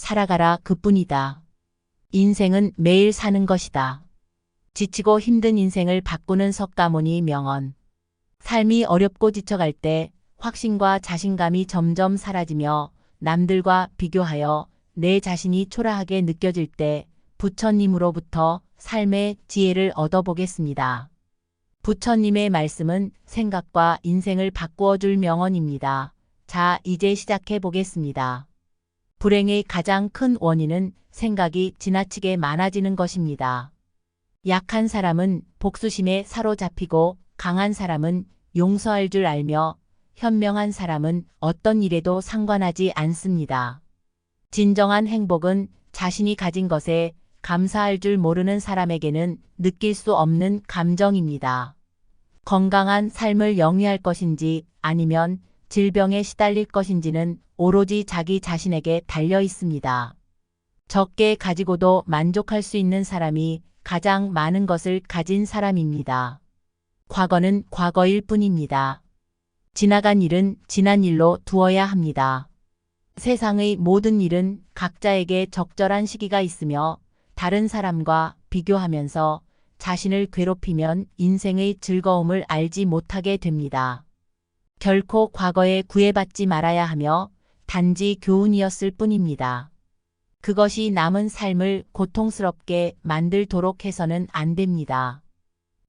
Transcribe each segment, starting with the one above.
살아가라 그뿐이다. 인생은 매일 사는 것이다. 지치고 힘든 인생을 바꾸는 석가모니 명언. 삶이 어렵고 지쳐갈 때 확신과 자신감이 점점 사라지며 남들과 비교하여 내 자신이 초라하게 느껴질 때 부처님으로부터 삶의 지혜를 얻어보겠습니다. 부처님의 말씀은 생각과 인생을 바꾸어 줄 명언입니다. 자, 이제 시작해 보겠습니다. 불행의 가장 큰 원인은 생각이 지나치게 많아지는 것입니다. 약한 사람은 복수심에 사로잡히고 강한 사람은 용서할 줄 알며 현명한 사람은 어떤 일에도 상관하지 않습니다. 진정한 행복은 자신이 가진 것에 감사할 줄 모르는 사람에게는 느낄 수 없는 감정입니다. 건강한 삶을 영위할 것인지 아니면 질병에 시달릴 것인지는 오로지 자기 자신에게 달려 있습니다. 적게 가지고도 만족할 수 있는 사람이 가장 많은 것을 가진 사람입니다. 과거는 과거일 뿐입니다. 지나간 일은 지난 일로 두어야 합니다. 세상의 모든 일은 각자에게 적절한 시기가 있으며 다른 사람과 비교하면서 자신을 괴롭히면 인생의 즐거움을 알지 못하게 됩니다. 결코 과거에 구애받지 말아야 하며 단지 교훈이었을 뿐입니다. 그것이 남은 삶을 고통스럽게 만들도록 해서는 안 됩니다.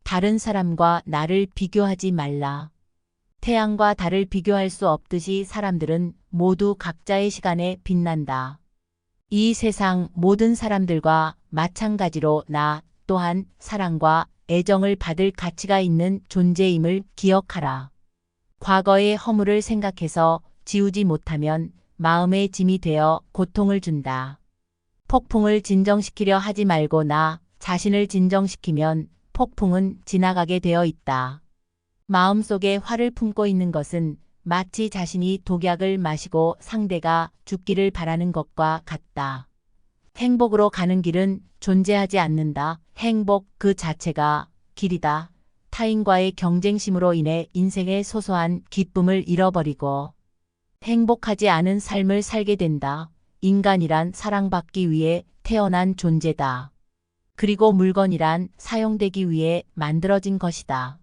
다른 사람과 나를 비교하지 말라. 태양과 달을 비교할 수 없듯이 사람들은 모두 각자의 시간에 빛난다. 이 세상 모든 사람들과 마찬가지로 나 또한 사랑과 애정을 받을 가치가 있는 존재임을 기억하라. 과거의 허물을 생각해서 지우지 못하면 마음의 짐이 되어 고통을 준다. 폭풍을 진정시키려 하지 말고 나 자신을 진정시키면 폭풍은 지나가게 되어 있다. 마음속에 화를 품고 있는 것은 마치 자신이 독약을 마시고 상대가 죽기를 바라는 것과 같다. 행복으로 가는 길은 존재하지 않는다. 행복 그 자체가 길이다. 타인과의 경쟁심으로 인해 인생의 소소한 기쁨을 잃어버리고 행복하지 않은 삶을 살게 된다. 인간이란 사랑받기 위해 태어난 존재다. 그리고 물건이란 사용되기 위해 만들어진 것이다.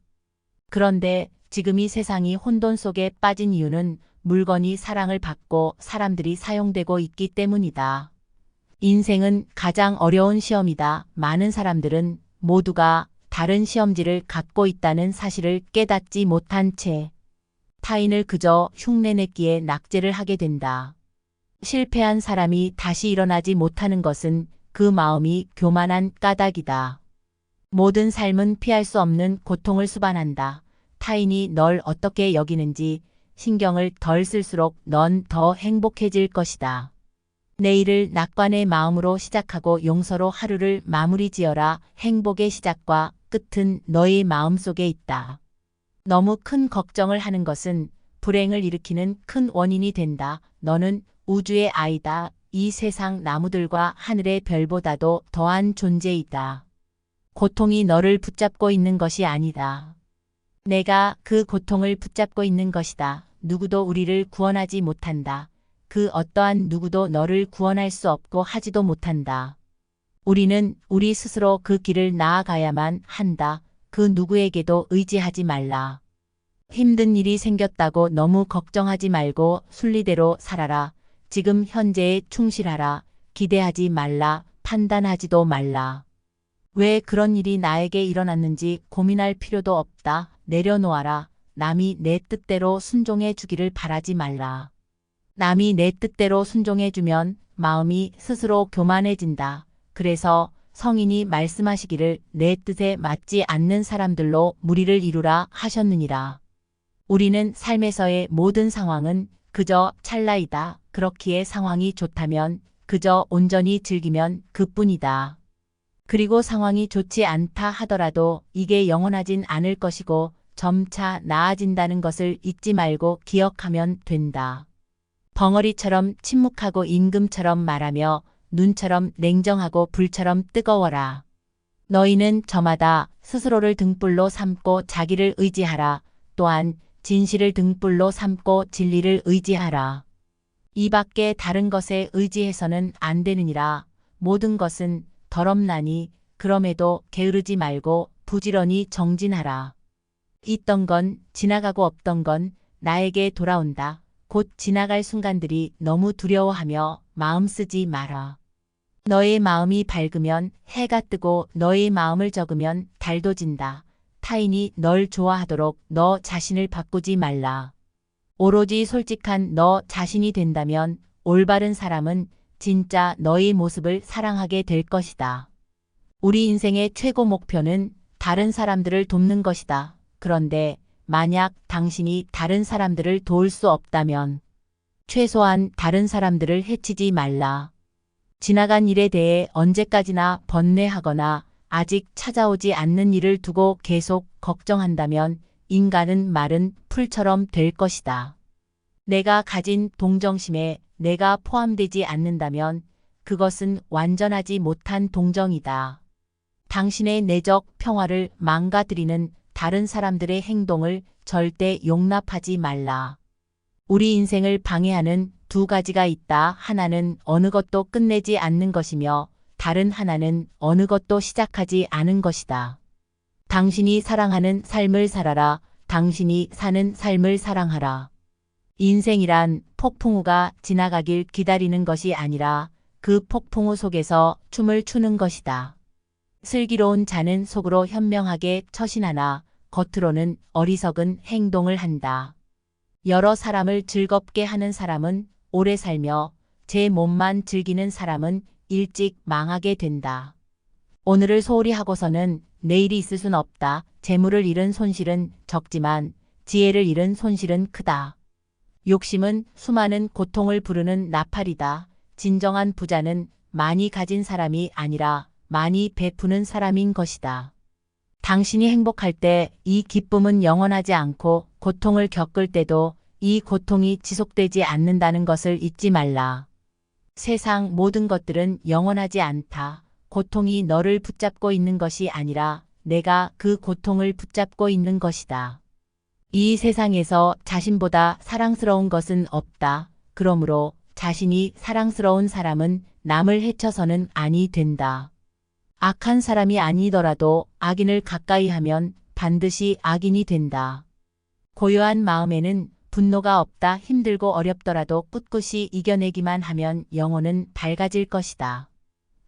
그런데 지금 이 세상이 혼돈 속에 빠진 이유는 물건이 사랑을 받고 사람들이 사용되고 있기 때문이다. 인생은 가장 어려운 시험이다. 많은 사람들은 모두가 다른 시험지를 갖고 있다는 사실을 깨닫지 못한 채 타인을 그저 흉내냈기에 낙제를 하게 된다. 실패한 사람이 다시 일어나지 못하는 것은 그 마음이 교만한 까닭이다. 모든 삶은 피할 수 없는 고통을 수반한다. 타인이 널 어떻게 여기는지 신경을 덜 쓸수록 넌 더 행복해질 것이다. 내일을 낙관의 마음으로 시작하고 용서로 하루를 마무리 지어라. 행복의 시작과 끝은 너의 마음속에 있다. 너무 큰 걱정을 하는 것은 불행을 일으키는 큰 원인이 된다. 너는 우주의 아이다. 이 세상 나무들과 하늘의 별보다도 더한 존재이다. 고통이 너를 붙잡고 있는 것이 아니다. 내가 그 고통을 붙잡고 있는 것이다. 누구도 우리를 구원하지 못한다. 그 어떠한 누구도 너를 구원할 수 없고 하지도 못한다. 우리는 우리 스스로 그 길을 나아가야만 한다. 그 누구에게도 의지하지 말라. 힘든 일이 생겼다고 너무 걱정하지 말고 순리대로 살아라. 지금 현재에 충실하라. 기대하지 말라. 판단하지도 말라. 왜 그런 일이 나에게 일어났는지 고민할 필요도 없다. 내려놓아라. 남이 내 뜻대로 순종해 주기를 바라지 말라. 남이 내 뜻대로 순종해 주면 마음이 스스로 교만해진다. 그래서 성인이 말씀하시기를 내 뜻에 맞지 않는 사람들로 무리를 이루라 하셨느니라. 우리는 삶에서의 모든 상황은 그저 찰나이다. 그렇기에 상황이 좋다면 그저 온전히 즐기면 그뿐이다. 그리고 상황이 좋지 않다 하더라도 이게 영원하진 않을 것이고 점차 나아진다는 것을 잊지 말고 기억하면 된다. 벙어리처럼 침묵하고 임금처럼 말하며 눈처럼 냉정하고 불처럼 뜨거워라. 너희는 저마다 스스로를 등불로 삼고 자기를 의지하라. 또한 진실을 등불로 삼고 진리를 의지하라. 이 밖에 다른 것에 의지해서는 안 되느니라. 모든 것은 더럽나니 그럼에도 게으르지 말고 부지런히 정진하라. 있던 건 지나가고 없던 건 나에게 돌아온다. 곧 지나갈 순간들이 너무 두려워하며 마음 쓰지 마라. 너의 마음이 밝으면 해가 뜨고 너의 마음을 적으면 달도 진다. 타인이 널 좋아하도록 너 자신을 바꾸지 말라. 오로지 솔직한 너 자신이 된다면 올바른 사람은 진짜 너의 모습을 사랑하게 될 것이다. 우리 인생의 최고 목표는 다른 사람들을 돕는 것이다. 그런데 만약 당신이 다른 사람들을 도울 수 없다면 최소한 다른 사람들을 해치지 말라. 지나간 일에 대해 언제까지나 번뇌하거나 아직 찾아오지 않는 일을 두고 계속 걱정한다면 인간은 마른 풀처럼 될 것이다. 내가 가진 동정심에 내가 포함되지 않는다면 그것은 완전하지 못한 동정이다. 당신의 내적 평화를 망가뜨리는 다른 사람들의 행동을 절대 용납하지 말라. 우리 인생을 방해하는 두 가지가 있다. 하나는 어느 것도 끝내지 않는 것이며 다른 하나는 어느 것도 시작하지 않은 것이다. 당신이 사랑하는 삶을 살아라. 당신이 사는 삶을 사랑하라. 인생이란 폭풍우가 지나가길 기다리는 것이 아니라 그 폭풍우 속에서 춤을 추는 것이다. 슬기로운 자는 속으로 현명하게 처신하나 겉으로는 어리석은 행동을 한다. 여러 사람을 즐겁게 하는 사람은 오래 살며 제 몸만 즐기는 사람은 일찍 망하게 된다. 오늘을 소홀히 하고서는 내일이 있을 순 없다. 재물을 잃은 손실은 적지만 지혜를 잃은 손실은 크다. 욕심은 수많은 고통을 부르는 나팔이다. 진정한 부자는 많이 가진 사람이 아니라 많이 베푸는 사람인 것이다. 당신이 행복할 때 이 기쁨은 영원하지 않고 고통을 겪을 때도 이 고통이 지속되지 않는다는 것을 잊지 말라. 세상 모든 것들은 영원하지 않다. 고통이 너를 붙잡고 있는 것이 아니라 내가 그 고통을 붙잡고 있는 것이다. 이 세상에서 자신보다 사랑스러운 것은 없다. 그러므로 자신이 사랑스러운 사람은 남을 해쳐서는 아니 된다. 악한 사람이 아니더라도 악인을 가까이 하면 반드시 악인이 된다. 고요한 마음에는 분노가 없다. 힘들고 어렵더라도 꿋꿋이 이겨내기만 하면 영혼은 밝아질 것이다.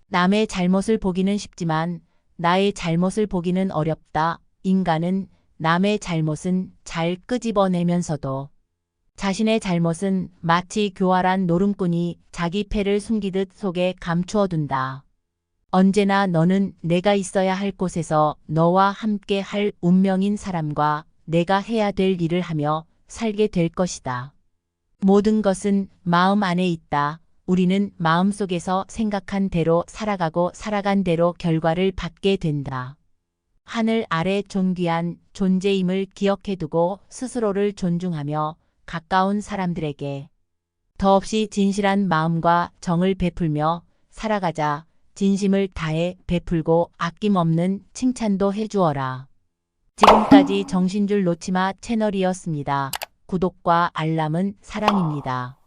남의 잘못을 보기는 쉽지만 나의 잘못을 보기는 어렵다. 인간은 남의 잘못은 잘 끄집어내면서도 자신의 잘못은 마치 교활한 노름꾼이 자기 패를 숨기듯 속에 감추어둔다. 언제나 너는 내가 있어야 할 곳에서 너와 함께 할 운명인 사람과 내가 해야 될 일을 하며 살게 될 것이다. 모든 것은 마음 안에 있다. 우리는 마음속에서 생각한 대로 살아가고 살아간 대로 결과를 받게 된다. 하늘 아래 존귀한 존재임을 기억해두고 스스로를 존중하며 가까운 사람들에게 더없이 진실한 마음과 정을 베풀며 살아가자. 진심을 다해 베풀고 아낌없는 칭찬도 해주어라. 지금까지 정신줄 놓지마 채널이었습니다. 구독과 알람은 사랑입니다.